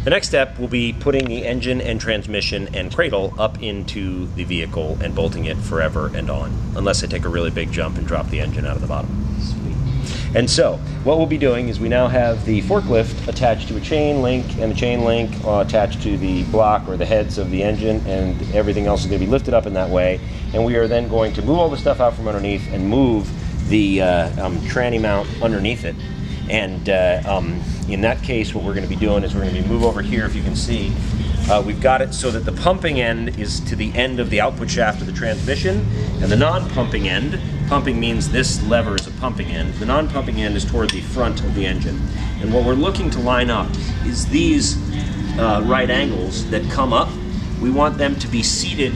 The next step will be putting the engine and transmission and cradle up into the vehicle and bolting it forever and on, unless I take a really big jump and drop the engine out of the bottom. Sweet. And so, what we'll be doing is we now have the forklift attached to a chain link, and the chain link attached to the block or the heads of the engine, and everything else is going to be lifted up in that way. And we are then going to move all the stuff out from underneath and move the tranny mount underneath it. And in that case, what we're going to be doing is we're going to move over here, if you can see. We've got it so that the pumping end is to the end of the output shaft of the transmission, and the non-pumping end, pumping means this lever is a pumping end, the non-pumping end is toward the front of the engine. And what we're looking to line up is these right angles that come up. We want them to be seated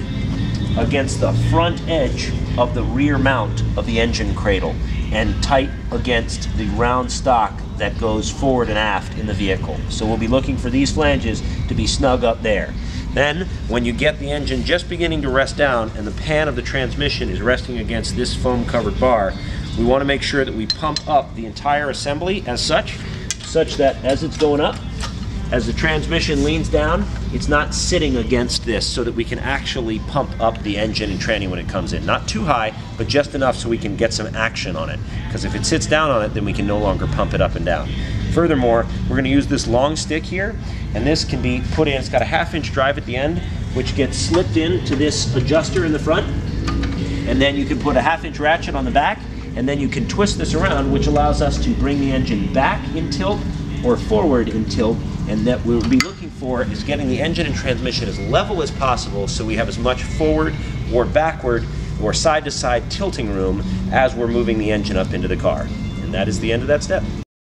against the front edge of the rear mount of the engine cradle and tight against the round stock that goes forward and aft in the vehicle. So we'll be looking for these flanges to be snug up there. Then, when you get the engine just beginning to rest down and the pan of the transmission is resting against this foam-covered bar, we want to make sure that we pump up the entire assembly as such that as it's going up, as the transmission leans down, it's not sitting against this, so that we can actually pump up the engine and tranny when it comes in. Not too high, but just enough so we can get some action on it. Because if it sits down on it, then we can no longer pump it up and down. Furthermore, we're going to use this long stick here, and this can be put in. It's got a 1/2-inch drive at the end, which gets slipped into this adjuster in the front, and then you can put a 1/2-inch ratchet on the back, and then you can twist this around, which allows us to bring the engine back in tilt or forward in tilt. And that we'll be looking for is getting the engine and transmission as level as possible, so we have as much forward or backward or side-to-side tilting room as we're moving the engine up into the car. And that is the end of that step.